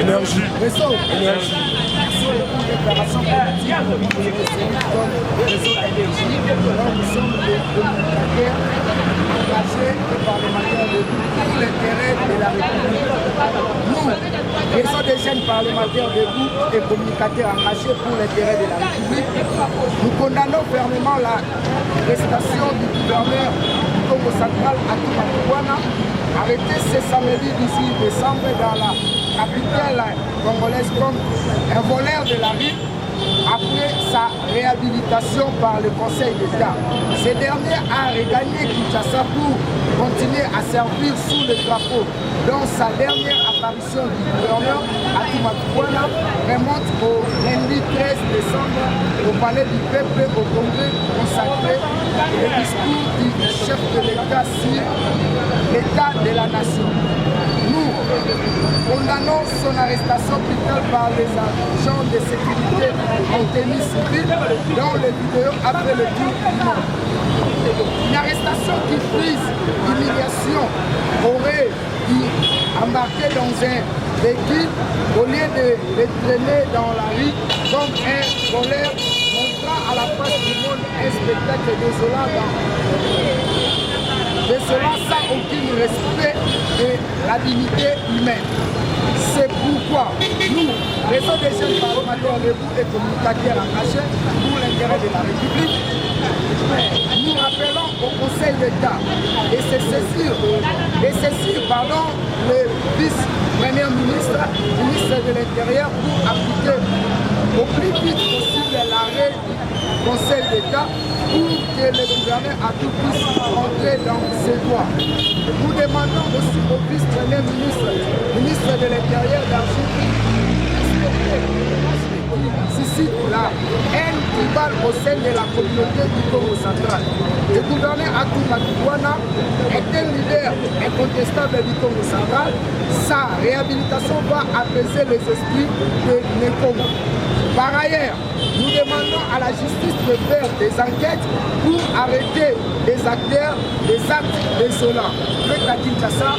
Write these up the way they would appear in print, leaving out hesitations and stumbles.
Énergie. Réseau. Énergie. Déclaration politique comme réseau énergie. Nous sommes des communicateurs engagés et parlementaires pour l'intérêt de la République. Nous, réseau des jeunes parlementaires debout et communicateurs engagés pour l'intérêt de la République, nous condamnons fermement l'arrestation du gouverneur du Congo central Atuma Tuwana, arrêté ce samedi 18 décembre dans la capitale congolaise comme un voleur de la rue après sa réhabilitation par le Conseil d'État. Ce dernier a regagné Kinshasa pour continuer à servir sous le drapeau, dont sa dernière apparition du gouverneur Atuma Tuwana remonte au lundi 13 décembre au palais du peuple au congrès consacré au discours du chef de l'État sur l'état de la nation. Nous condamnons son arrestation brutale par les agents de sécurité en tenue civile dans les vidéos après le tour du monde. Une arrestation qui frise l'humiliation aurait dû embarquer dans un véhicule au lieu de les traîner dans la rue comme un voleur montrant à la face du monde un spectacle désolant sans aucun respect de la dignité humaine. C'est pourquoi nous, réseau des jeunes parlementaires debout et communicateurs engagés pour l'intérêt de la République, nous rappelons au Conseil d'État de se saisir, le vice-premier ministre, ministre de l'Intérieur, pour appliquer au plus vite possible l'arrêt du Conseil d'État pour que le gouverneur a tout puisse entrer dans ses droits. Nous demandons aussi au vice-premier ministre, ministre de l'Intérieur d'agir suscite la haine tribale au sein de la communauté du Congo central. Le gouverneur Atuma Tuwana est un leader incontestable du Congo central. Sa réhabilitation va apaiser les esprits de Nekongo. Par ailleurs, nous demandons à la justice de faire des enquêtes pour arrêter les acteurs des actes désolants. Fait à Kinshasa,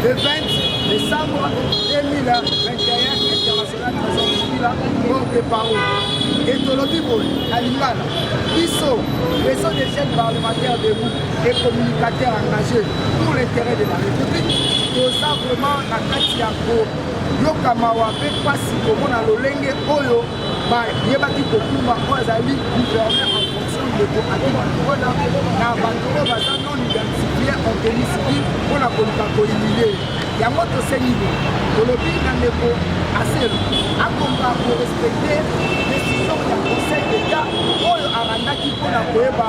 le 20 décembre 2021, international mort de parole. Et Tolodibol, Alimana, Bisso, réseau des jeunes parlementaires debout et communicateurs engagés pour l'intérêt de la République, nous avons vraiment la Katiako. Yokamawa pe pasi komona lolenge oyo ba yebaki kokuma ozali gouverneur en fonction de Atuma Tuwana na bato oyo baza non identifié en tenue civile mpona koluka kohumile yango tosengi tolobi na ndeko aselu akomba korespecte décision ya conseil d'état oyo arandaki mpona koyeba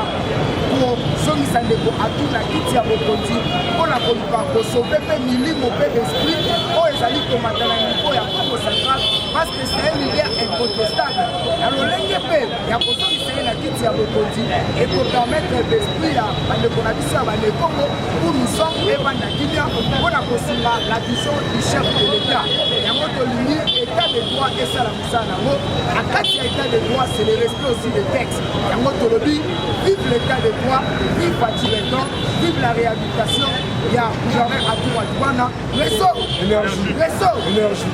kosongisa ndeko Atuna kiti ya bokonzi mpona koluka kosauve mpe milimo mpe esprit oyo ezali komata na niveau ya Congo central parce que c'est un leader incontestable na lolenge mpe ya kosongisa ye na kiti ya bokonzi ekopermettre d'esprit ya bandeko na biso ya banekongo pour nous sommes ebanda kimia mpona kosunga la vision du chef de l'état yango tolingi état de droit esala mosala nango na kati ya état de droit c'est le respect aussi des textes yango tolobi vive l'état de droit, vive Batileton, vive la réhabilitation il y a gouverneur Atuma Tuwana, réseau,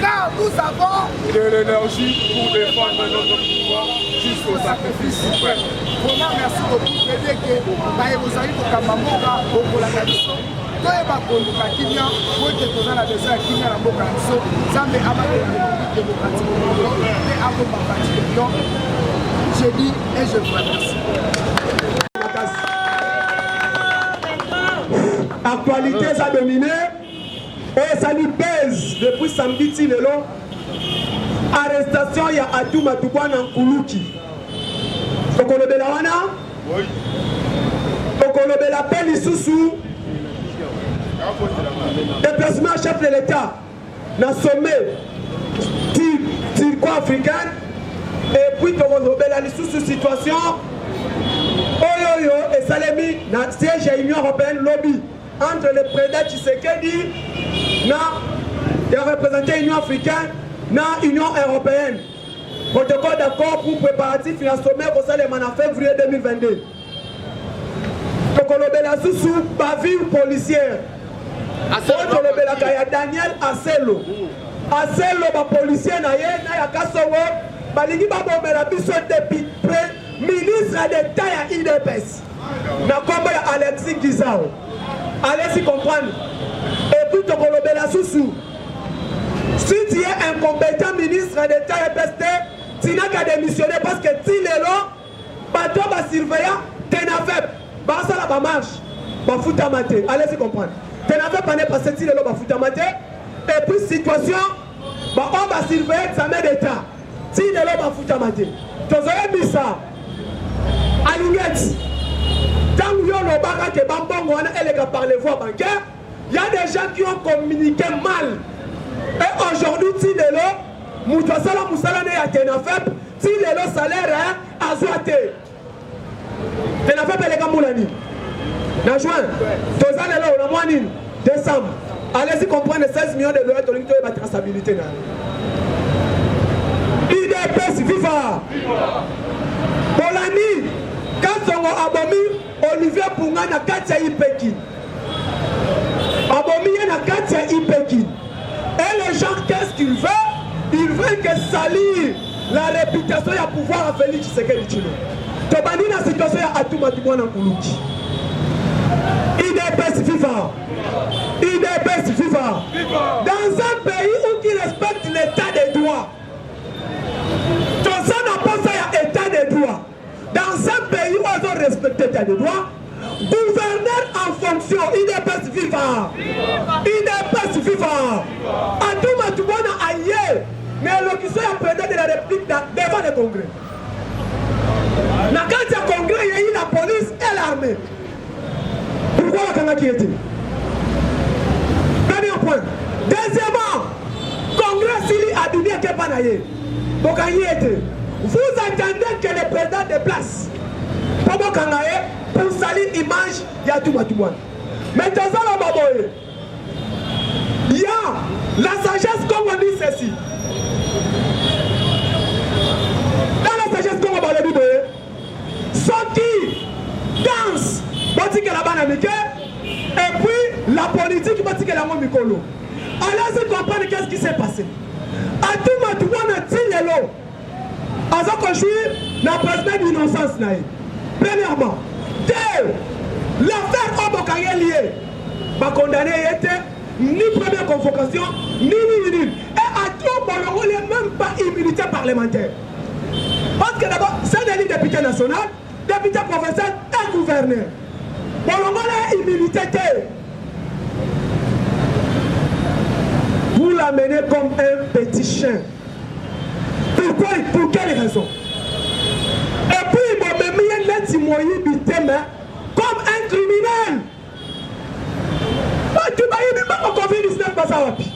car nous avons de l'énergie pour défendre notre pouvoir jusqu'au sacrifice suprême. Vraiment merci beaucoup de dire que Baïbozali Kokamamboka, Bokolaka Biso, toyeba koluka kimia wote tozala besoin ya kimia na mboka na biso Nzambe abaki na République démocratique du Congo mpe akomba Batileton. Je dis et je vous remercie. Actualité ça dominé et ça nous pèse depuis samedi lelo arrestation ya Atuma Tuwana Nkuluki tokolobela wana tokolobela pe lisusu déplacement chef de l'État na sommet turco-africain et puis tokolobela lisusu situation oyo esalemi na siège ya Union européenne lobby entre le président Tshisekedi et le représentant de l'Union africaine et l'Union européenne. Protocole d'accord pour préparatif et un sommet au Salem en février 2022. Tokolobela sous bavure policière. oyo tolobelaka ya Daniel Aselo. Aselo ba policier na ye na ya Kasongo balingi babomela biso depuis ministre d'État ya IDPS na kombo ya Alexis Gizao. Allez-y comprendre. Et puis tokolobela susu. Si tu es incompétent ministre d'État et PST, tu n'as qu'à démissionner parce que tu es là, bateau va surveiller, tu n'as fait pas ça la marche, va foutre à mater. Allez-y comprendre. Tu n'as fait pas parce que tu es là, va foutre à mater. Et puis situation, on va surveiller l'examen d'État. Tu es là, va foutre à mater. Tu as mis ça. Alouette. Tant que l'on a parlé que Bambon a par les voies bancaires, il y a des gens qui ont communiqué mal. Et aujourd'hui, si le lot, Moutouasala Moussalane a Tenafep, si le lot salaire a Zouate. Tenafep et les Gamoulani. Dans juin, tous les lots, on a moins décembre. Allez-y comprendre 16 millions de dollars de la traçabilité. IDPS viva. Bolani, quand on a abomi, Olivier Punga na Katia Ipeki. Abomi na Katia Ipeki. Et les gens, qu'est-ce qu'ils veulent? Ils veulent que salir la réputation et le pouvoir à Félix Tshisekedi Tshilombo. Tobani na situation ya Atuma Tubwana Nkuluki. IDPS viva. IDPS viva. Dans un pays où qui respecte l'état des droits. Tout ça n'a pas ça à état des droits. Dans un pays où ils ont respecté l'état des droits, gouverneur en fonction, IDPS viva. IDPS viva. Atuma Tubwana aïe. Mais l'occasion est président de la République devant le Congrès. Dans le Congrès, il y a eu la police et l'armée. Pourquoi la Kanga qui était? Premier point. Deuxièmement, Congrès s'il a donné à Kepanaye. Donc, vous attendez que le président déplace pour salir l'image de Atuma Tubwana. Mais dans ça, il y a la sagesse comme on dit ceci. Dans la sagesse comme on dit ceci, ceux qui dansent, et puis la politique, allez-y comprendre qu'est-ce qui s'est passé. Atuma Tubwana Tinelo, à ce que je suis dans le président d'innocence. Premièrement, l'affaire Obokaye liée, va condamner était ni première convocation, ni. Et à tout moment, il n'est même pas immunité parlementaire. Parce que d'abord, c'est un député national, député provincial et gouverneur. Bolongo a immunité. Vous l'amenez comme un petit chien. Pourquoi? Pour quelle raison? Et puis, il m'a mis comme un criminel. Tu vas y Covid-19 Bazawapi.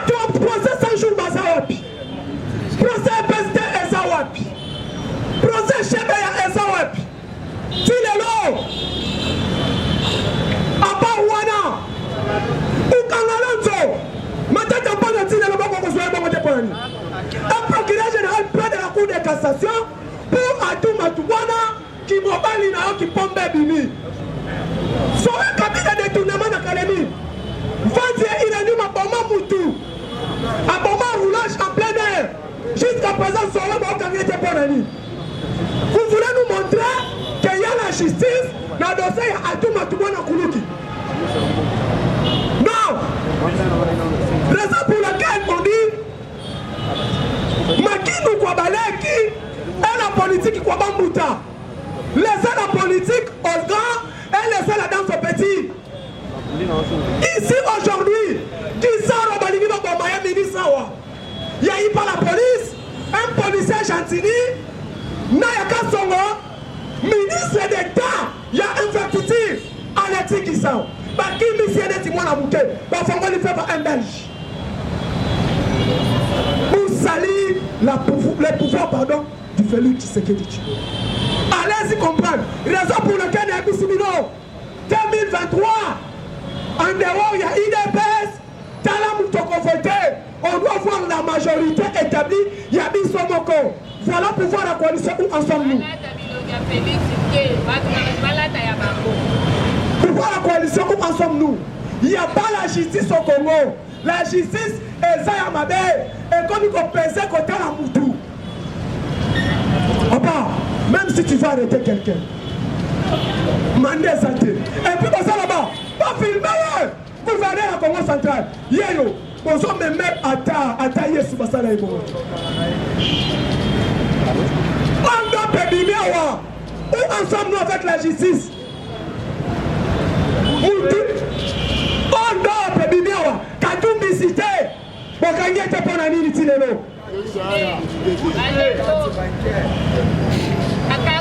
Tu as procès 5 jours Bazawapi. Procès PST Ezawapi. Procès Chebeya Ezawapi. Tilelo. Abawana. Ukangalonzo. Matata Pana Tilelo Bakozoya Bangotepani. Un procureur général près de la Cour de cassation pour Atuma Tubwana qui mobile qui pompe bini. Sur un cabinet de détournement d'académie, il a dit ma bombe moutou, un bombe roulage en plein air. Jusqu'à présent, sur le bon camion de Bonani. Vous voulez nous montrer qu'il y a la justice dans le dossier Atuma Tubwana Nkuluki? Non! Raison pour laquelle on dit Makinu Kwabaleki et la politique Kwabambuta. Laissez la politique aux grands et laissez la danse aux petits. Ici aujourd'hui, il y a eu par la police, un policier Chantini, Nayaka Songo, ministre d'État, il y a un vertitif, Alexis Gizao. Qui monsieur de Timon à Bouquet, il lui faire un Belge. Pour salir les pouvoirs du Félix Tshisekedi Tshilombo. Allez-y comprendre. Raison pour laquelle il y a Bissimino 2023. En dehors, il y a IDPS. Talam Tokovoté. On doit voir la majorité établie. Il y a Bissomoko. Voilà pour voir la coalition où en sommes-nous. Pour voir la coalition. en sommes-nous? Il n'y a pas la justice au Congo. La justice est Zayamabe. Et comme il faut penser côté la Moutou. Papa, même si tu vas arrêter quelqu'un, mandez santé. Et puis pour ça là-bas, pas filmer. Gouverneur à Congo central. Yéyo, bonjour me mettre à tailler sous Bassala et Bongo. On doit pédiner où ensemble nous avec la justice. On doit pédiner quand tout visité. Bon, quand il était pour la nuit, il est là.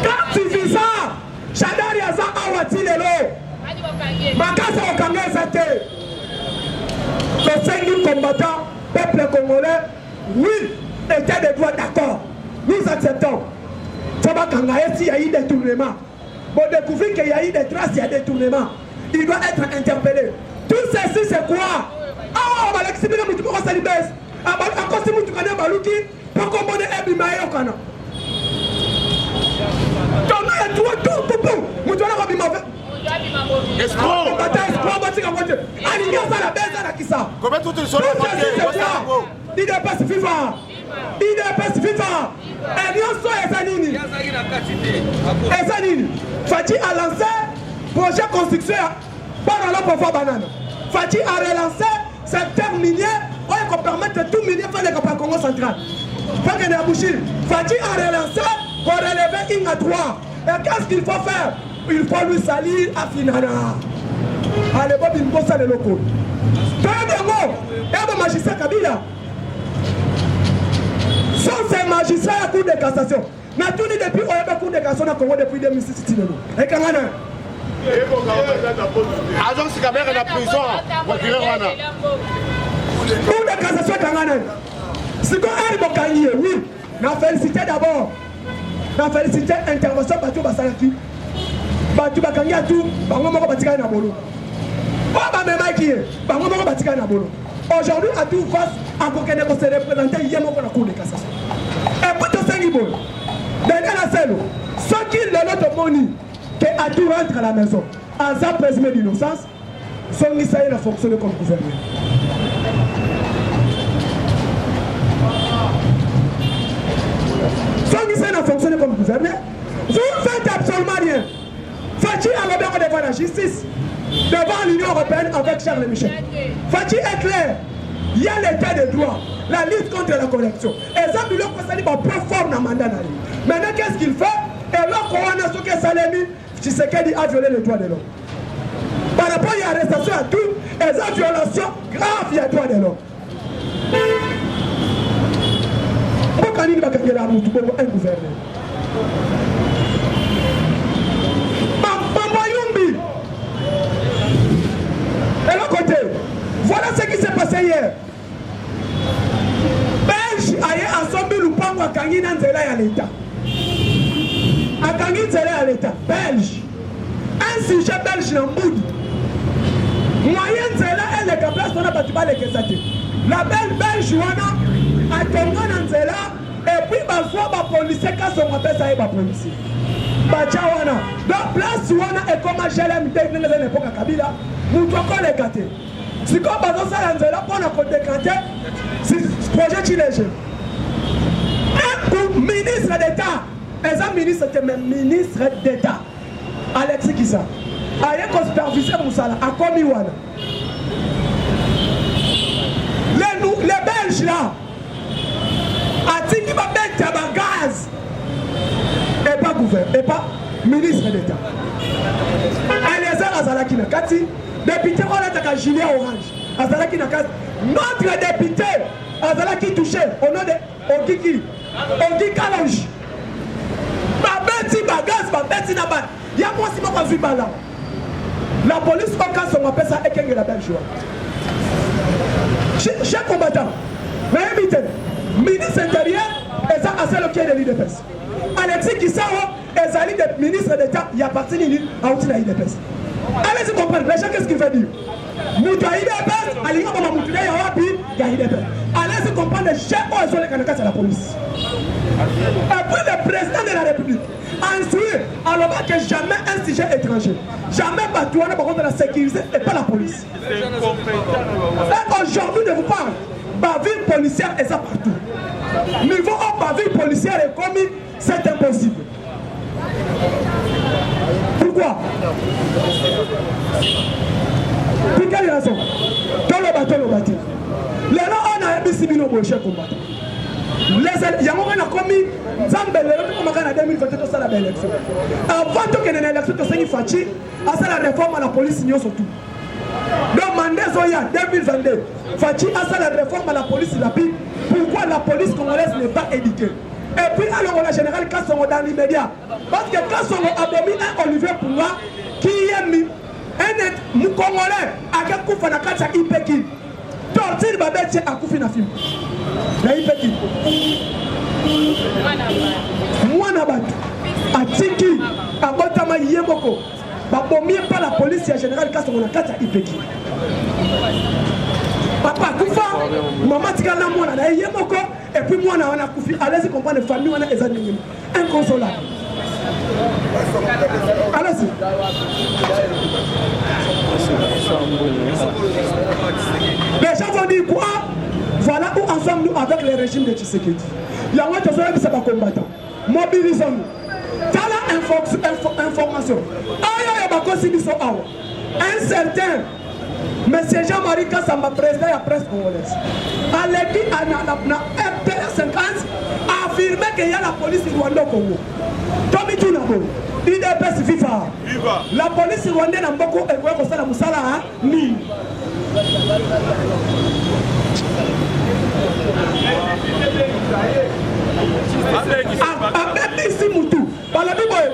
Quand tu vis ça, Chadari Aza Awatilelo, Makasa Okanga Zate, le 5000 combattants, peuple congolais, oui, étaient des droits d'accord. Nous acceptons. Tabakanga, s'il y a eu des détournements, bon, découvrir qu'il y a eu des traces, il y a des détournements. Il doit être interpellé. Tout ceci, c'est quoi? Ah, on va l'exprimer, mais tu peux pas s'alliber. Encore si tu connais Balouki, pour qu'on bonne un bimaïe au canard. Ton nom est tout. Vous dois avoir bimavé. Escroc. Aligné ça la baisse à la Kissa. Combien tout le sol il dépasse FIFA. Il dépasse FIFA. Et bien sûr, Ezanini. Ezanini. Fati a lancé projet construction par la pour banane. Fati a relancé secteur minier. On peut permettre tout minier faire les campagnes Congo central. Fati a relancé pour relever Inga 3. Et qu'est-ce qu'il faut faire? Il faut lui salir à Finana. Allez, Bob, il bosse à les locaux. Deuxièmement, il y a un magistrat Kabila. Sans ces magistrats à cour de cassation. N'a tout dit depuis la cour de cassation à Congo depuis 2006. Et quand on a agent si caméra est en prison, procureur Wana. Cour de cassation Kangana. Si on a un bocanier, oui. N'a félicité d'abord. N'a félicité intervention Batou Basalaki. Batou Bakangia tout, Bango Moko Batika Nabolo. Oh, bah, mais Mikey, Bango Moko Batika Nabolo. Aujourd'hui, à tout face, à Kokene pour se représenter, il y a mon cours de cassation. Et pour tout ça, il faut. Derrière la scène, ceux qui l'ont monnaie, que à tout rentre à la maison, à ça présumé d'innocence, sont mis à fonctionner comme gouverneur. Sont mis à fonctionner comme gouverneur. Vous ne faites absolument rien. Fati a l'obéir devant la justice, devant l'Union européenne avec Charles Michel. Fati est clair, il y a l'état de droit, la lutte contre la corruption. Et ça, nous l'avons constaté par plus fort dans le mandat. Maintenant, qu'est-ce qu'il fait? Et là, quand on a ce que Salemi, Tshisekedi a violé les droits de l'homme. Par rapport à l'arrestation à tout, et ça, violation grave, il y a les droits de l'homme. Pourquoi il va gagner la route pour un gouverneur? Et l'autre côté, voilà ce qui s'est passé hier. Belge a ensemble le pango à Kangi Nanzela à l'État. À Kangi Nanzela à l'État. Belge. Un sujet belge dans le monde. Moyen Nanzela est le place qu'on a battu par les Kessate. La belle belge a Tongo Nanzela et puis parfois ma policier quand on appelle ça ma policier. Bachawana. Donc place Wana est comme un GLM dans les époques à Kabila. Nous devons les gâter. Si comme par exemple ça là pour nous décanter, c'est projet chilège. Un ministre d'État, un ministre était même ministre d'État, Alexis Kissa, a eu comme superviseur Moussala, à Komiwana. Les Belges là, a dit qu'il va mettre un gaz, et pas gouverneur, et pas ministre d'État. Eliezer Azalaki Nakati, député on est à Julien Orange. Azalaki Nakati, notre député Azalaki touché au nom de Ogiki, Ogiki Kalange. Babeti Bagaz, Babeti Naban. Il y a moi si je suis pas là. La police, quand on appelle ça, et la Belge. Chers combattants, mais évitez, ministre intérieur, et ça a fait le pied de l'IDPS. Alexis Kissao, et Zali, ministre d'État, il y a parti à Outila IDPS. Allez-y comprendre, les gens, qu'est-ce qu'il veut dire? Moutou IDPS, Alinga Mama Moutou Yawapi, il y a IDPS. Allez-y comprendre, les chefs, ils sont les Kanaka, c'est la police. Et puis le président de la République, ensuite, Alors que jamais un sujet étranger, jamais Batouana par contre la sécurité et pas la police. Et aujourd'hui je vous parle, bavure policière est ça partout. Niveau où bavure policière est commis, c'est impossible. Pourquoi? Pour quelle raison? Dans le bateau, le bâtiment. Les gens on a mis 6 000 euros chez combattant. Les gens on a commis Zambélé, on a 2022 ça la belle élection. Avant que les élections de Sengi Fachi, à ça la réforme à la police n'y a surtout. Le mandat Zoya 2022, Fachi a ça la réforme à la police la pi. Pourquoi la police congolaise n'est pas éduquée? Et puis alors la générale Kassongo dans l'immédiat. Parce que Kassongo a dominé un Olivier Poula qui est mis un Congolais à Kakoufa na Katsa Ipeki. Tortille Babette à Koufi na film. Na Ipeki. Mwana Batu. A Tiki. A Botama Yemoko. Babomier pas la police et la générale Kassongo na Katsa Ipeki. Papa Koufa, maman tika na mwana na Yemoko. Et puis moi, on a Koufi, allez-y comprendre les familles, on a des animaux. Inconsolable. Allez-y. Les gens vont dire quoi? Voilà où ensemble nous avec le régime de Tshisekedi. Il y a un autre qui c'est pas combattant. Mobilisons-nous. T'as l'information. Un certain Monsieur Jean-Marie Kassamba, président de la presse congolaise, à l'équipe na RPR 50, a affirmé qu'il y a la police rwandaise au Congo. Tomi Tunabo, IDPS Viva. La police rwandaise n'a beaucoup évolué comme ça la Moussala, ni.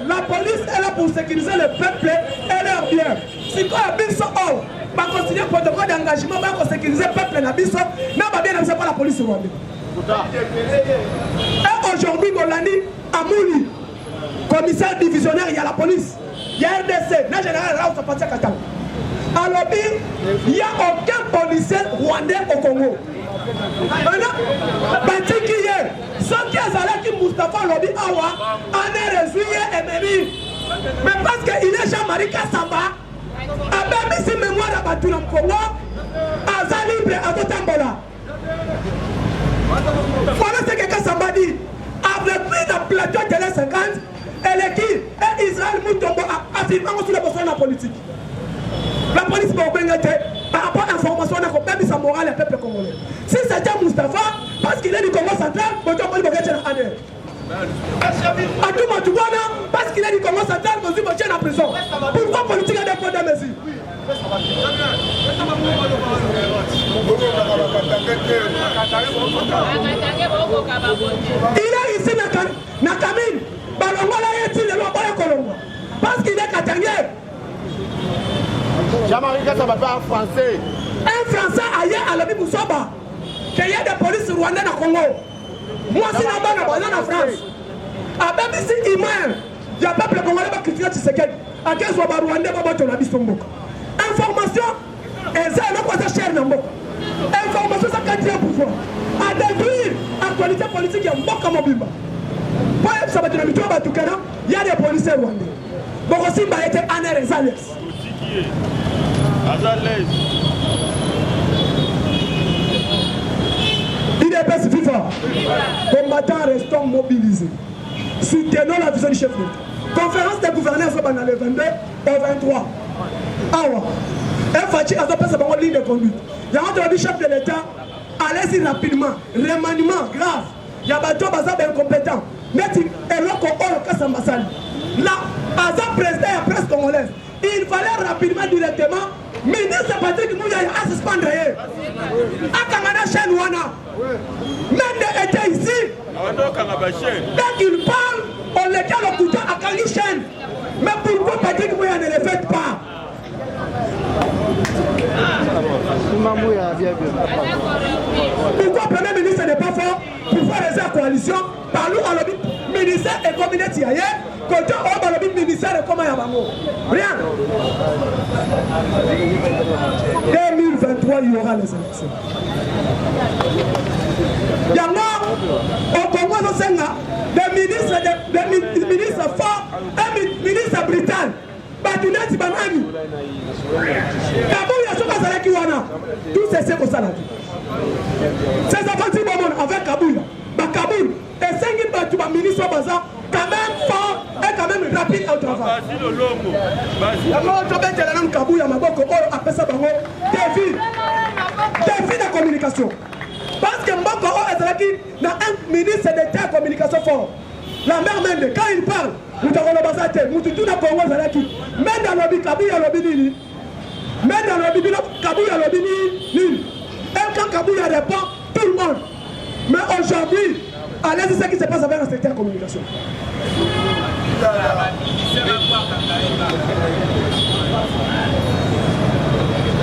La police est là pour sécuriser le peuple et leurs biens. Si quoi a bien hors, va continuer le protocole d'engagement, va sécuriser le peuple et la biso, n'a bien pas la police rwandaise. Et aujourd'hui, Golani, Amouli, commissaire divisionnaire, il y a la police, il y a RDC, le général là où ça passe à Katanga. Alors, il n'y a aucun policier rwandais au Congo. Maintenant, qui est, ceux qui ont qui Moustapha Lobi Awa, en est résumé et même. Mais parce qu'il est Jean-Marie Kassamba, même si mémoire à Batou dans le Congo, à Zalibre, à Totambola. Voilà ce que Kassamba dit. Avec lui, dans le plateau de la 50, et l'équipe, et Israël Moutombo a affirmé sur la position de la politique. La police va par rapport à l'information, on a compris sa morale et le peuple congolais. Si c'était Moustapha, parce qu'il est du Congo central, on va dire à Adèle. Atouma Toubana, parce qu'il est du Congo central, on va dire en prison. Pourquoi politique a des points de mesure? Il est ici, Nakamine, Balongola est-il le roi de Colombo? Parce qu'il est Katangé. Jean-Marie Kassamba parle français. Un Français ailleurs à la Biboussaba, qu'il y a des polices rwandais au Congo. Moi, si là-bas, en France, à même ici, il y a un peuple congolais qui critique Tshisekedi. À quel soit Rwandais, va battre la Bistombo. Information, et ça, le quoi ça cher Nambo. Information, ça quatrième pouvoir. À détruire l'actualité politique, il y a un bon comme Bimba. Pour ça va être habitué à Batukana, il y a des policiers rwandais. Donc aussi, il a été Anne Rezales. IDPS FIFA, combattants restons mobilisés. Soutenons la vision du chef de l'État. Conférence des gouverneurs dans le 22 au 23. Awa. FHI a fait sa ligne de conduite. Il y a un chef de l'État, allez-y rapidement. Remaniement grave. Il y a des gens incompétents. Mais il est là qu'on a le Kassamba Sali. Là, à sa président et la presse congolaise, il fallait rapidement, directement, ministre Patrick Mouya à suspendre. À Kamana Chenouana. Même était ici. Dès qu'il parle, on les tient le couteau à Kali Chen. Mais pourquoi Patrick Mouya ne le fait pas? Pourquoi le Premier ministre n'est pas fort pour faire les coalitions? Parlons à l'objet ministère et communauté ailleurs. Côté au l'objet ministère et comment Yabango. Rien. 2023, il y aura les élections. Yango, Au Congo, nous sommes des ministres forts, un ministre britannique. Batunati banani. Kabouya soka salaki wana. Tout c'est comme ça là. Ces aventures bon avec Kabouya. Kaboul et 5 batu ba ministre baza quand même fort et quand même rapide au travail. La mort de Benjamin Kabouya maboko oyo apesa bango défi de communication. Parce que Mboko oyo ezalaki na un ministre d'État communication fort. La mère Mende, quand il parle, nous avons le bazate, nous tout na Congo zalaki. Mais dans le Kabouya lobi nini. Mais dans le Kabouya lobi nini. Et quand Kabouya répond, tout le monde. Mais aujourd'hui, allez-y ce qui se passe avec le secteur de communication.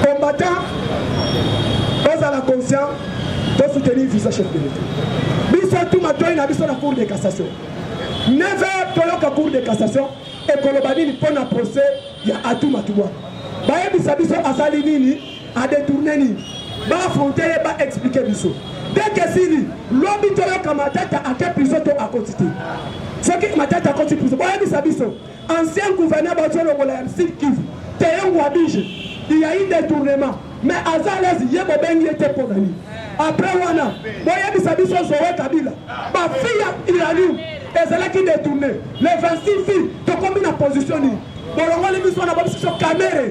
Combattant, on a la conscience de soutenir le visa chef de l'État. Nous sommes tous maintenant la Cour de cassation. 9h, la Cour de cassation et Kolobani pour un procès, il y a Atou Matouba. Baye Bissabiso Azali Nini a détourné Nini. Va affronter et va expliquer Bisso. Dès que si l'objet de ma tête a quel prison à quantité. Ce qui m'a tête à quantité prison. Ancien gouverneur de Molayam Silkiv, Théon Wabige, il y a eu des tournements. Mais Azalès, il y a eu des tournements. Après Wana, Moyami Sabiso Zoé Kabila, ma fille il a eu, et c'est là qui détourné. Les 26 filles, tu combines la position. Bolongo les missions na position caméra.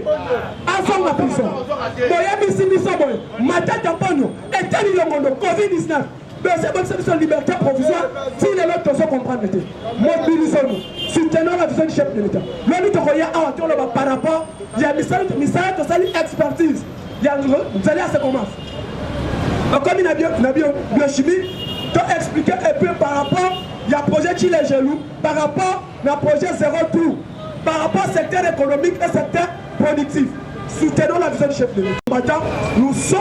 Avant la prison. Moyami Simiso Boy, ma tête à Pogno, et tel le monde, Covid-19. Mais c'est bonne solution liberté provisoire. Si les autres se comprennent, mobilisons-nous. Soutenons la vision du chef de l'État. L'homme de Roya a par rapport, il y a une expertise. Il y a vous allez à ce commence. Comme il a biochimie, tu as expliqué un peu par rapport, il y a un projet Chile Gelou, par rapport à un projet Zéro Trou, par rapport au secteur économique et secteur productif. Soutenons la vision du chef de l'État. Maintenant, nous sommes.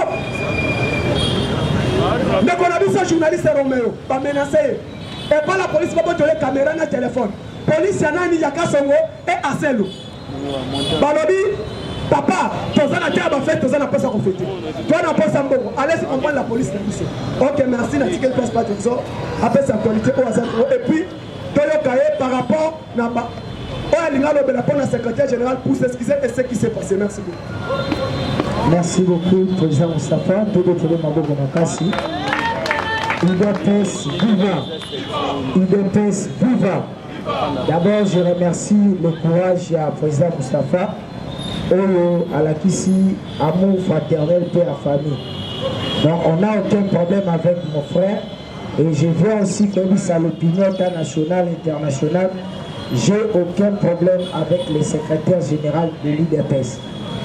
Mais qu'on a vu ce journaliste Roméo, pas menacé. Et pas la police, pas les caméras, les téléphones. Police, il y en a Niyaka Songo et Aselo. Balobi, papa, tu as un terre à faire, tu as un poste à conféter. Tu as un poste à Mbongo. Allez, comprendre la police. Ok, merci, n'a-t-il qu'elle passe pas de ça. Après, c'est actualité au hasard. Et puis, par rapport à la secrétaire général pour s'excuser et ce qui s'est passé. Merci beaucoup. Merci beaucoup, président Moustapha. Tout le monde Maboko Makassi. UDPS vivant. UDPS vivant. D'abord, je remercie le courage du président Moustapha. À la Kissi, amour fraternel, père à famille. Donc, on n'a aucun problème avec mon frère. Et je vois aussi que à l'opinion nationale, internationale, j'ai aucun problème avec le secrétaire général de l'UDPS.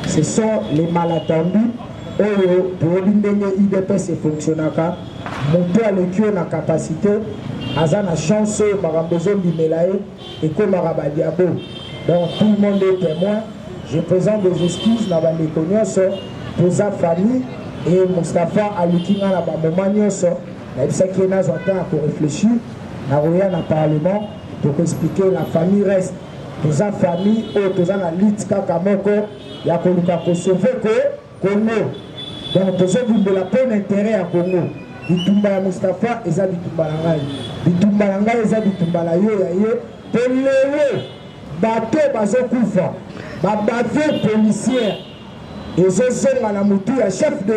Ce sont les malattendus pour l'UDPS et fonctionnaka. Monter à l'équipe na capacité, à la chance, Marambozo Bimelae et comme Marabadiabo. Donc tout le monde est témoin. Je présente des excuses dans les connaissances pour sa famille et Moustapha Alukina na Bamomagnoso. Il y a pour réfléchir. Dans le Parlement pour expliquer la famille reste. Pour sa famille, pour la lutte Kakamoko. Il y a qu'on sauver Congo. Donc, tous ceux qui ont la peine intérêt à Congo. Bitumba Moustapha, et ça Bitumba Langai. Bitumba Langai, et ça Bitumba Layo, pour les bateaux, bateaux Koufa, bateaux policiers, et ce sont la mouture, chef de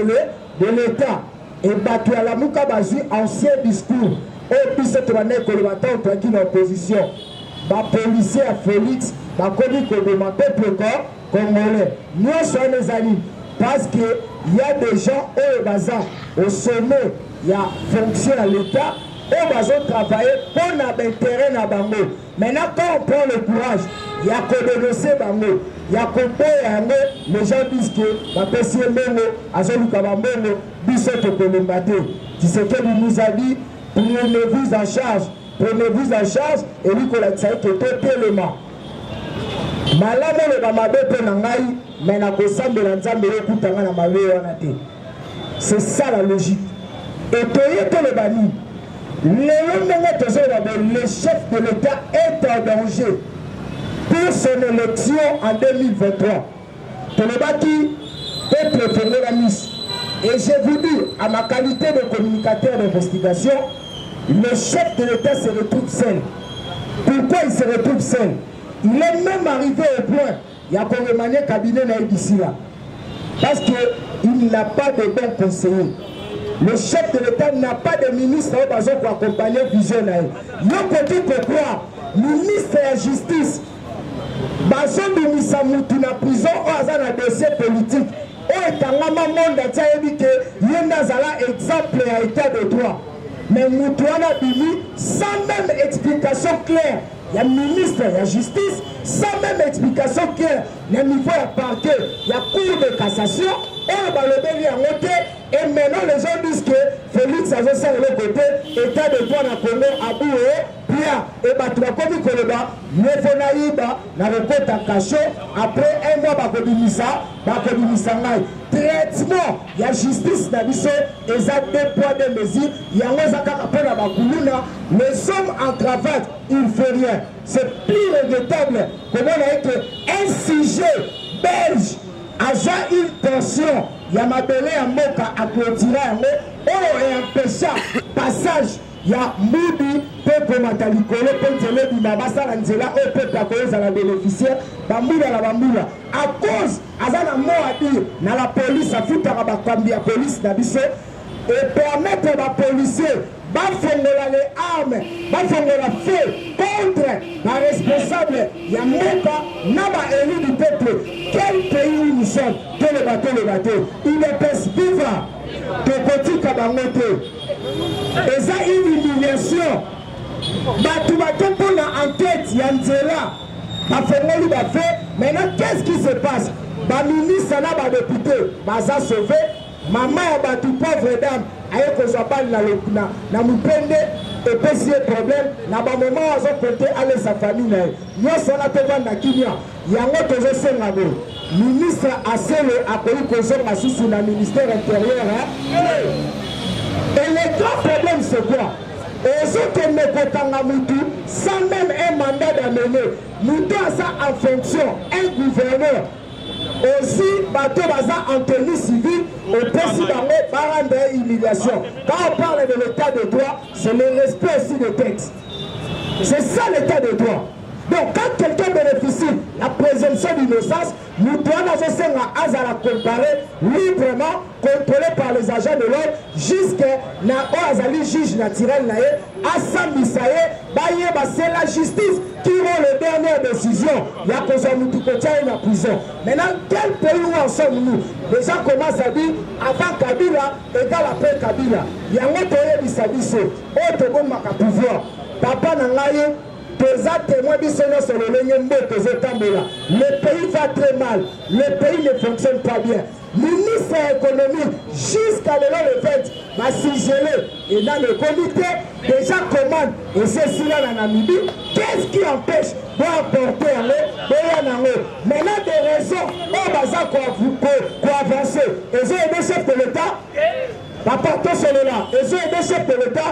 l'État, et bateaux à la Mouka Bazi, ancien discours, et puis cette année que le matin, on tranquille en opposition. Policiers à Félix, connu que le peuple congolais. Nous sommes les amis. Parce qu'il y a des gens au sommet, il y a fonction à l'État, et ils ont travaillé pour l'intérêt de Bango. Maintenant, quand on prend le courage, il y a que dénoncer Bango, il y a que les gens disent que la PCM Bango, Azoluka Bango, Bissot Kolombaté. Tu sais qu'il nous a dit, prenez-vous en charge. Prenez-vous en charge et lui qu'on a dit que tout élément. Malamo le bamabe pe nangai mais na kosambe la nzambe ekutanga na mabe wana te. C'est ça la logique. Et toyé to le bani. Le chef de l'État est en danger pour son élection en 2023. Tolobaki peuple fait la mise. Et je vous dis, à ma qualité de communicateur d'investigation, le chef de l'État se retrouve seul. Pourquoi il se retrouve seul? Il est même arrivé au point, il y a pour remanier le cabinet d'ici là. Parce qu'il n'a pas de bons conseillers. Le chef de l'État n'a pas de ministre pour accompagner la vision. Il y a côté pourquoi ministre de la justice, bazo bimisa mutu na prison o aza na dossier politique o etangama monde atia yebi ke yenda zala exemple ya état de droit. Mais mutu wana bimi sans même explication claire. Il y a ministre de la justice sans même explication claire. Le niveau ya parquet, il y a cour de cassation. Et maintenant les gens disent que Félix a fait le côté état de droit dans le Congo à Boué, Pia et Batouakomi Koloba, Nefonaïba, na report à cachot, après un mois Bakodimisa, traitement, il y a justice dans le et ça deux poids de mesures, il y a un appel à Bakouluna, les hommes en cravate, il ne fait rien. C'est plus regrettable comment on a été un sujet belge. Aja une tension, il y a ma belle en moka à clôturer et empêcher passage. Il y a Moudi, peuple Matalikolo, peuple de Mabasa Lanzela, au peuple à cause de la bénéficiaire, Bamboula la Bamboula. À cause, Azana mot à dire, dans la police, à foutre à la police d'Abissé, et permettre aux policiers bafongola les armes, bafongola feu contre les responsables. Il y a Moka, Naba élu du peuple. Quel pays où nous sommes? Que le bateau. Il ne peut vivre que petit Kabangote. Et ça, une humiliation. Batou pour l'enquête, Yanzela, bafongoli bafé. Maintenant, qu'est-ce qui se passe? Ba ministre, ba député, baza sauvé. Maman a battu pauvre dame. Aye ko zabal na mupende et pesi problème na ba moment azo côté aller sa famille na yo sona te vanda kinya yango tozo senga go ministre asele akoli kozo masusu na ministère intérieur et le grand problème c'est quoi et ce que me kotanga mutu sans même un mandat d'amener mutu a ça en fonction un gouverneur aussi, bateau baza en tenue civile, au président par une humiliation. Quand on parle de l'état de droit, c'est le respect aussi des textes. C'est ça l'état de droit. Donc quand quelqu'un bénéficie de la présomption d'innocence, nous devons à comparer librement, contrôlé par les agents de l'ordre, jusqu'à Azali juge naturel, Assam Bissaye, c'est la justice qui rend les dernières décisions. Il y a en prison. Maintenant, quel pays où en sommes-nous? Les gens commencent à dire avant Kabila, égal après Kabila. Il y a un autre Bissabiso, autre bon pouvoir. Papa Nangaye, le pays va très mal, le pays ne fonctionne pas bien. Ministre économique, jusqu'à le fait, va signaler et dans le comité, déjà commande, et c'est cela en Namibie, qu'est-ce qui empêche d'apporter en haut? Maintenant, des raisons, on va avancer. Et j'ai aidé chef de l'État. Papa, tout cela, et j'ai aidé chef de l'État.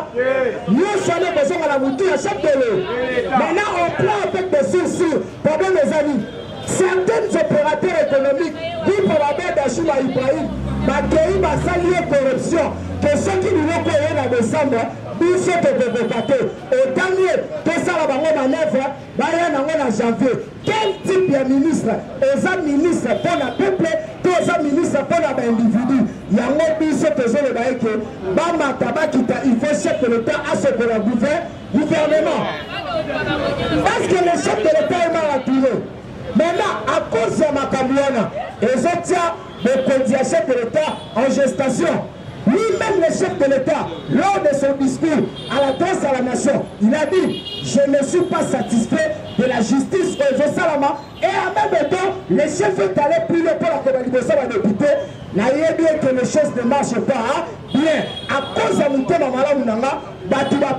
Nous sommes besoin à la mouture, chef de l'État. Maintenant, on prend avec des sourcils. Pardon, mes amis. Certains opérateurs économiques, comme la mère d'Achima Ibrahim, qui va saluer corruption, que ceux qui nous ont payé en décembre, ils sont provocatés. Au dernier, tout ça, la manœuvre, en janvier. Quel type de ministre? Les ministres pour le peuple, tous les ministres pour l'individu. Il y a un autre ministre qui est que Bama Tabakita, il faut chef de l'État à ce que le gouvernement. Parce que le chef de l'État est mal attiré. Maintenant, à cause de Makabiana, ils obtiennent le candidat chef de l'État en gestation. Lui-même, le chef de l'État, lors de son discours à l'adresse à la nation, il a dit « Je ne suis pas satisfait de la justice au Salama » et en même temps, le chef est allé plus loin pour la commandation de député. Il a bien que les choses ne marchent pas bien. À cause de mon Mamalamunanga, tu vas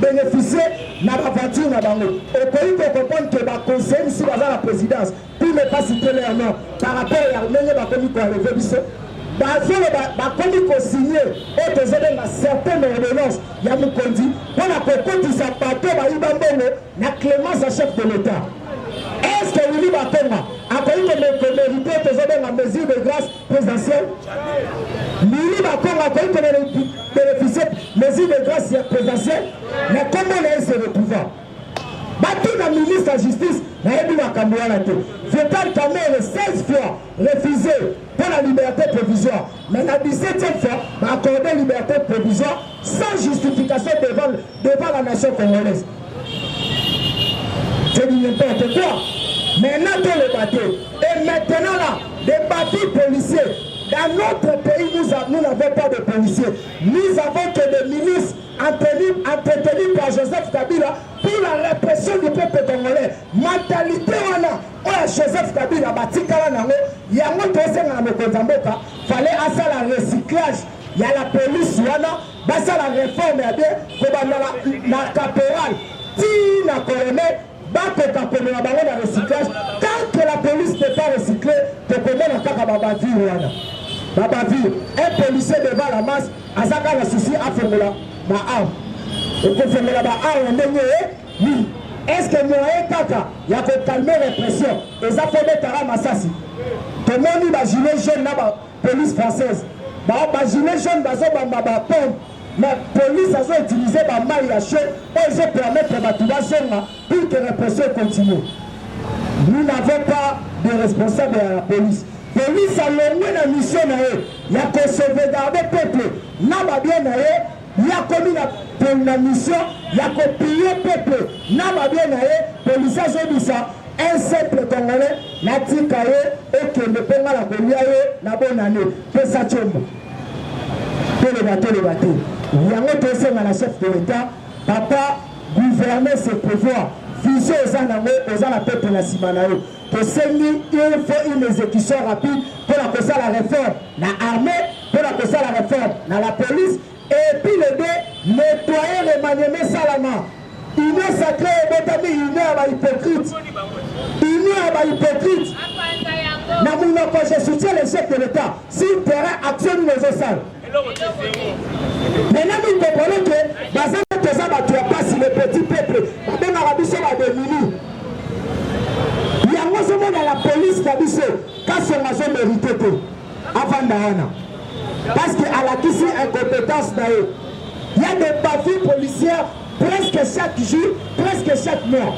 bénéficier de la voiture. Au pays, il faut comprendre que le conseil ici dans la présidence, pour ne pas citer leur nom, par rapport à l'Arménie, il va enlever bakomi kosigné oyo tozobenge certaines ordonnances ya mokonzi mpona kokotisa bato bayiba mbongo na clémence ya chef de l'État. Est-ce que Willy Bakonga akoki komérite tozobenga mesure de grâce présidentielle? Willy Bakonga akoki bénéficier mesure de grâce présidentielle? fiancé, mais comment on se retrouve? Battu la ministre de la Justice, Vital Kamel 16 fois refusé pour la liberté provisoire. Mais la 17e fois, m'a accordé la liberté provisoire sans justification devant la nation congolaise. C'est du n'importe quoi. Maintenant, on le bateau. Et maintenant, là, des bateaux policiers. Dans notre pays, nous n'avons pas de policiers. Nous avons que des ministres entretenus par Joseph Kabila pour la répression du peuple congolais. Mentalité, on a Joseph Kabila, il y a un autre fallait à la recyclage. Il y a la police, il y a la réforme, il y a la caporale, il y a la colonel. La recyclage. Tant que la police n'est pas recyclée, tu peux mettre un policier devant la masse, à ça la souci à faire la arme. Et pour faire la arme, oui. Est-ce que moi et Kaka, il y a que calmer la répression? Et ça fait mettre à Massassi. Tout le monde va gilet jaune dans la police française. Les gilets jaunes, mais la police a utilisé la maille à chaud pour permettre pour que la répression continue. Nous n'avons pas de responsable à la police. La police a longué la mission. Il y a que sauvegarder le peuple. Il y a commis la mission. Il y a que piller le peuple. La police a dit ça. Un simple Congolais n'a dit qu'il et que le peuple a la bonne année. C'est ça, le bateau. Il y a un autre la chef de l'État, papa, gouverner ses pouvoirs, viser aux la peuple la Simanayo. Il faut une exécution rapide pour la réforme la armée, pour la réforme la police, et puis le deux, nettoyer les maniements salama. Union sacrée et botami, union à hypocrite. Union à hypocrite. Je soutiens les chefs de l'État. Si le terrain actionne les salles. Maintenant, nous comprenons que Bazan tu as pas si le petit peuple, même Arabisson a démuni. Il y a un moment dans la police qui a dit quand son maison mérité avant d'Anna. Parce qu'à la question incompétence d'ailleurs, il y a des bavures policières presque chaque jour, presque chaque mois.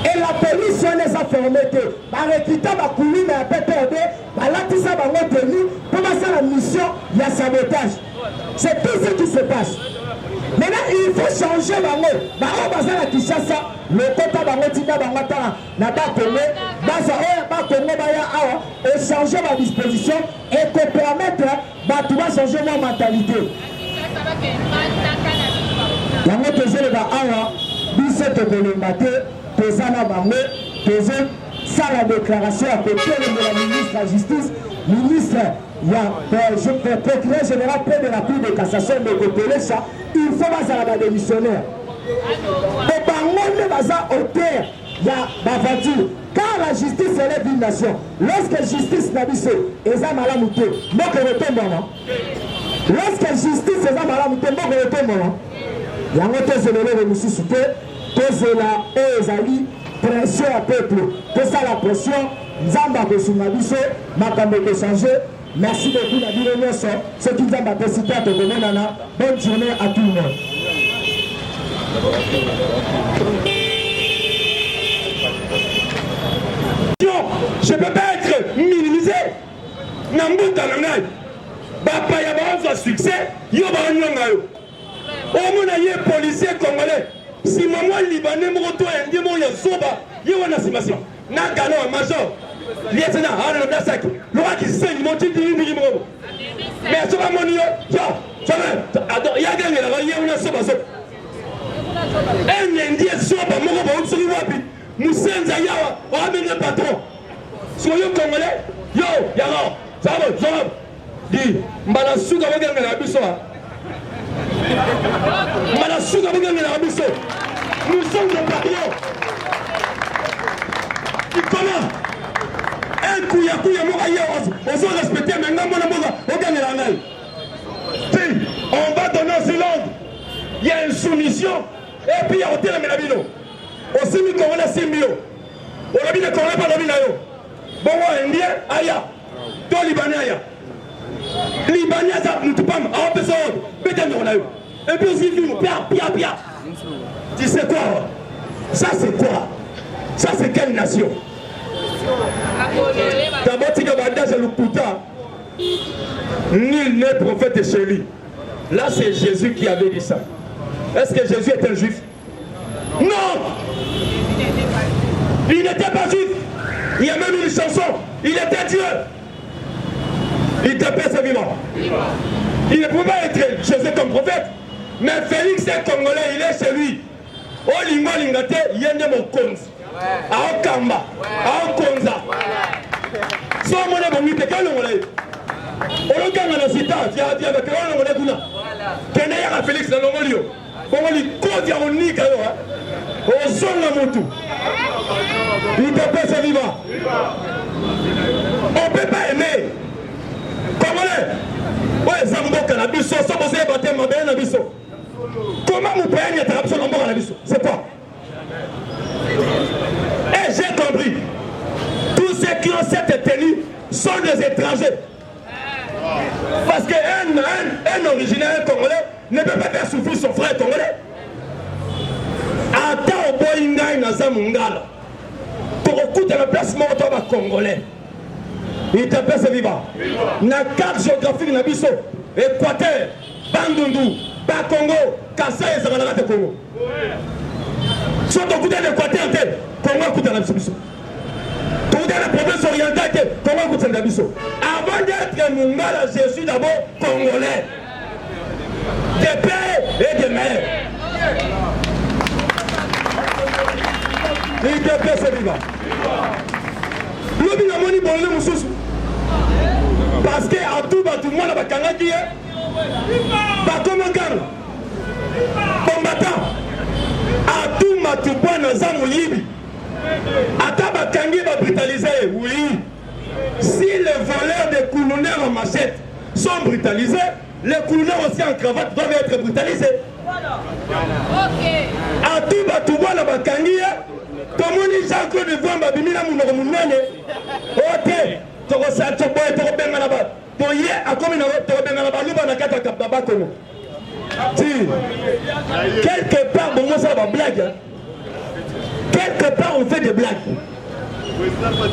Et la police, on les a formés. Par l'équité, ma coulée, mais un peu perdue, là, tout ça va maintenir. Pour passer la mission, il y a sabotage. C'est tout ce qui se passe. Maintenant, il faut changer. On va la Kinshasa, le côté de la Tina, et changer ma disposition et que permettre de changer ma mentalité. La moto, je vais avoir 17 de matin. Ça la déclaration à côté de la ministre de la Justice, ministre, je peux procureur général près de la Cour de cassation de Cotelé, ça, il faut pas la démissionnaire. Et par monde baza auteur, il y a la voiture. Quand la justice élève une nation, lorsque la justice n'a pas et ça m'a lamuté, moi que retombe moi. Lorsque la justice est malamuté, moi que retombe moi. Il y a un autre zélé de monsieur Souté. Que la ezali pression à peuple, que ça la pression, Zamba Kosumabiso, Makambo changer. Merci beaucoup la vie ceux qui ont participé à te donner nana. Bonne journée à tout le monde. Je ne peux pas être minimisé. Nambuta nangai. Bapa ya succès, yo ba nyongayo. Omona ye policier congolais. Si maman libanais mon retour indien mon yasoba yewana simation na gano major lieutenant Arnaud Dassak le roi qui saigne mon titre ni mo mais so ba moni yo ça va ador ya gagné la yewana soba so un indien soba mo ba on wapi musenza yawa o amene patron so yo congolais yo yaro ça va di mbala suka ba gagné la biso nous sommes des patriotes. Comment un couilla on va respecter maintenant on va donner un silence. Il y a une soumission et puis il y a hôtel à Melabino. Aussi nous on a 6 millions. On a bien qu'on pas la yo. Bon indien aya. To libanais aya. Libanais ça nous pas en besoin. Peut-être on a eu. Et puis aussi, pia. Tu sais quoi? Ça c'est quoi? Ça c'est quelle nation? D'abord, tu as le puta. Nul n'est prophète chez lui. Là, c'est Jésus qui avait dit ça. Est-ce que Jésus est un juif? Non! Il n'était pas juif. Il y a même une chanson. Il était Dieu. Il était père vivant. Il ne pouvait pas être Jésus comme prophèt. Mais Félix est congolais, il est chez lui. Oh lingo lingate, yende mo konzi. Ao kamba, ao konza. So mone bongite kalo ngolai. Olo kanga na sita, dia ba kalo ngolai kuna. Kene ya Félix na longolio. Bongoli kodia onika yo ha. O zonga mutu. Il te paie ce vivant. On ne peut pas aimer. Congolais. Ouais, Zambo Canabiso, ça vous avez battu ma belle Nabiso. Comment vous payez ta raption en Nabiso? C'est quoi? Et j'ai compris. Tous ceux qui ont cette tenue sont des étrangers. Parce qu'un originaire congolais ne peut pas faire souffrir son frère congolais. Attends au Boinga Nazamungala. Pour écouter la place morte au Congolais. Il t'appelle ce vivant. La carte géographique na biso, Équateur, Bandundu, Bas-Congo, Kassai et Zaganagate Congo. Si on écoute l'Équateur, Congo écoute la biso. Tout la province orientale, Congo écoute la biso. Avant d'être Mungala, je suis d'abord Congolais. Des pères et des mères. Il t'appelle ce vivant. Lobi na moni bolé mususu. Parce que à tout le monde bakanga qui est bakomangan combattant à tout matuba na zamu yibi ata bakangi ba brutaliser oui. Si les voleurs des colonels en machette sont brutalisés, les colonels aussi en cravate doivent être brutalisés. À tout batuba na bakangi Tomoni Jean-Claude Vamba bimina munoko munene. Ok, toko sa boy toko benga na ba. To ye akomi na toko benga na ba luba na kata kababa kono. Si quelque part bon ça va blague. Quelque part on fait des blagues.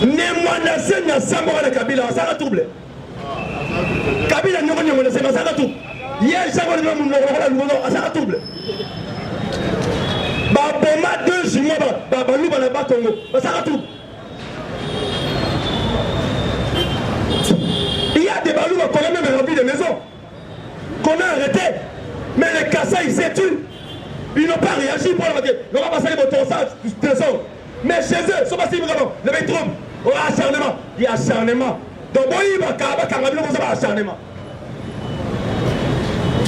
Ne mwana senya sambo na Kabila ça va trouble. Kabila nyoko nyoko na senya ça va trouble. Hier Jean-Claude Vamba munoko la luba ça va trouble. Baboma 2 jumeaux, Babalou na Congo, ça va tout. Il y a des balous qu'on a même rempli des maisons, qu'on a arrêté, mais les Kassai ils s'est tués. Ils n'ont pas réagi pour la guerre. Ils n'ont pas passé les motos, ça, trésor. Mais chez eux, ils sont passés vraiment. Le métro, on a acharnement. Il y a acharnement. Donc, bon, il va y acharnement.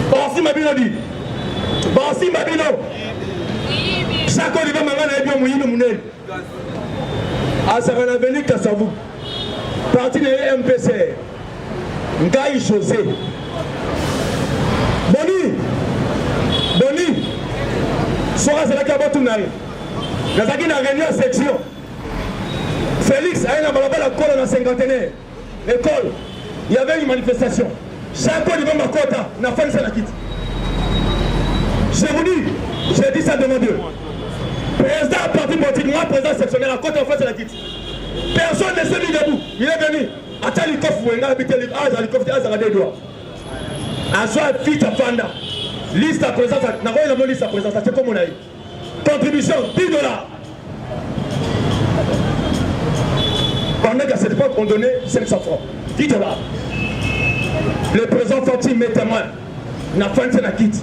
Bansi Mabino dit. Bansi Mabino. Chaque fois, il va m'amener bien mouillé de monnaie. À sa avenue Kassavou, parti de MPC, Ngaï José. Boni, Sora c'est la Kabotunaï. Nazaki n'a réunion à section. Félix a eu un balabala à l'école dans la cinquantenaire. L'école, il y avait une manifestation. Chaque fois, il va m'accorder, n'a pas fait la quitte. Je vous dis, j'ai dit ça devant Dieu. Président parti politique, moi président sectionnaire, à côté en face de la quitte. Personne ne s'est mis debout. Il est venu. Attends, il coffre, il a habité les doigts. À soi, fit à Fanda. Liste à présence, n'a pas eu la liste à présence, c'est comme on a eu. Contribution, $10. Pendant qu'à cette époque, on donnait 500 francs. $10. Le président Fati met témoin. N'a pas fait la quitte.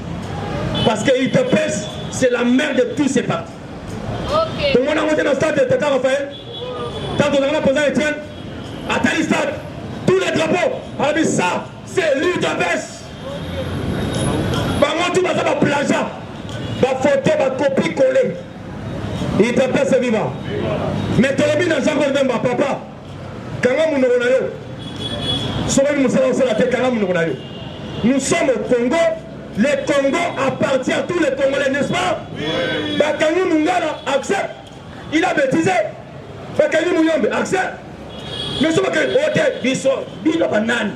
Parce qu'il te pèse, c'est la mère de tous ces partis. Tout le monde a monté dans le stade de Tata Raphaël. Tant qu'on a posé Etienne, à Tali Stade, tous les drapeaux, on a dit ça, c'est l'UDPS. Par tout le monde a plagiat, ma photo, ma copie collée. Il te pèse c'est vivant. Mais tu as mis dans Jean-Claude Vamba, papa, quand on a nous sommes au Congo. Le Congo appartient à tous les Congolais, n'est-ce pas? Oui. Bakangou Mungala accepte. Il a bêtisé. Bakangou Muyombe accepte. mais soki ote biso bino banani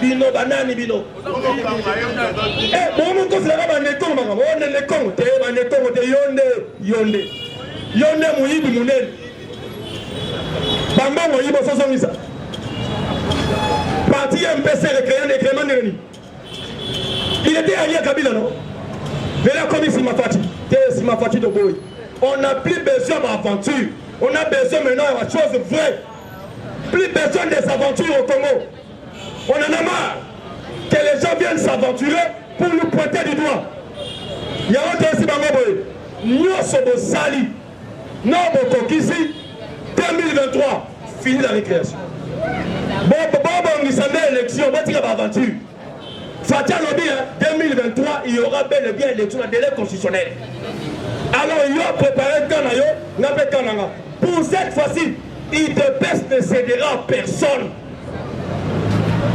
bino bomo kosilaka banetongo makambo onene kongo te banetongo te yonde moyibi monene bambongo yibo sosomisa parti MPC recréant ndenge il était allié à Kabila, non? Vela comme Simafati de Boy. On n'a plus besoin d'aventure. On a besoin maintenant de choses vraies. Plus besoin des aventures au Congo. On en a marre que les gens viennent s'aventurer pour nous pointer du doigt. Il y a autre aussi Bangoboy. Nous sommes au Sali. Nous sommes ici. 2023. Fini la récréation. Bon, on s'en élection. On va dire aventure. Fatia l'a dit, 2023, il y aura bel et bien élection à délai constitutionnel. Alors, il y a préparé Kanayo, pour cette fois-ci, IDPS ne cédera à personne.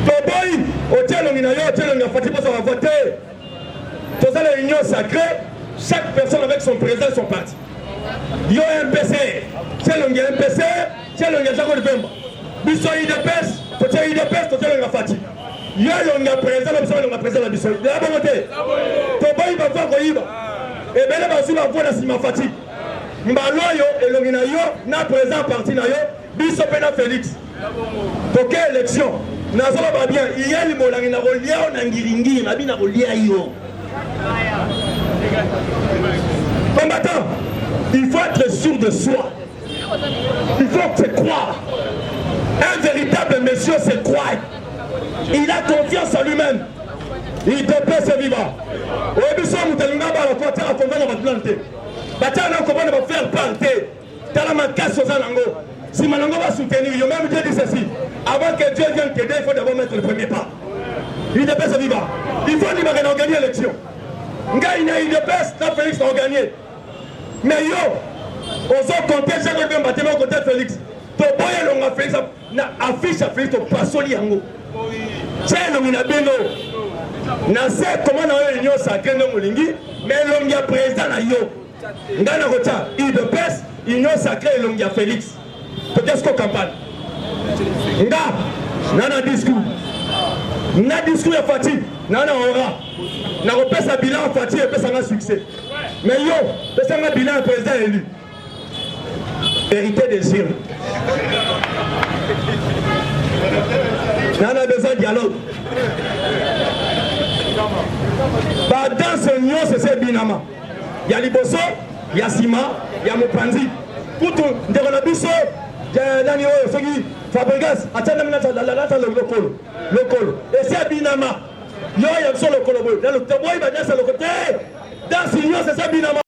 Toboy, au Tchelonginayo, Fatih va voter. Dans la réunion sacrée, chaque personne avec son président et son parti. Il y a un MPC, Tchelongia MPC, Tchelongia Jaco de Bemba. Biso IDPS, Tchelongia Fatih. Il y a un président, le président de la Bissau. Il y a un côté. Toboy va voir Koyiba. Et bien là, il va voir la Simafati. Mbaloyo et l'Onginayo, n'a présent parti Nayo, Bissau Pena Félix. Pour quelle élection? Nazala va bien. Il y a le Molang, il a relié au Nangiringi, il a bien relié à Yo. Combattant, il faut être sûr de soi. Il faut se croire. Un véritable monsieur se croit. Il a confiance en lui-même. Il te peut se vivre. Oui, nous sommes dans le monde où on va planter. On va faire planter. Dans la casse aux Alango. Si Malango va soutenir, il même Dieu dit ceci. Avant que Dieu vienne t'aider, il faut d'abord mettre le premier pas. Il te peut se vivre. Il faut libérer gagner l'élection. Il te peut, Félix a gagné. Mais yo, on s'en comptait, j'ai revu un bâtiment contre Félix. Tu vois, Félix affiche à Félix au Passoli Yango. Tiens, on a bien na sais comment on a réunion sacrée de Molingi, mais l'homme y a président na yo. Ngana Rota, il de peste, union sacrée l'homme y a Félix. Peut-être qu'on campagne. Nga, nana discours. Na discours à Fatih, nana aura. Na repère sa bilan à Fatih et peut s'en succès. Mais yo, peut s'en bilan président élu. Vérité des yeux. On a besoin de dialogue. Dans ce union, c'est Binama. Il y a Liboso, il y a Sima, il y a Mopanzi. Pour tout, il y a Bisso, il y a Daniel, Fabregas, le col. Et c'est Binama. Il y a le colo. Dans le témoin, il va dire c'est le côté. Dans ce union, c'est Binama.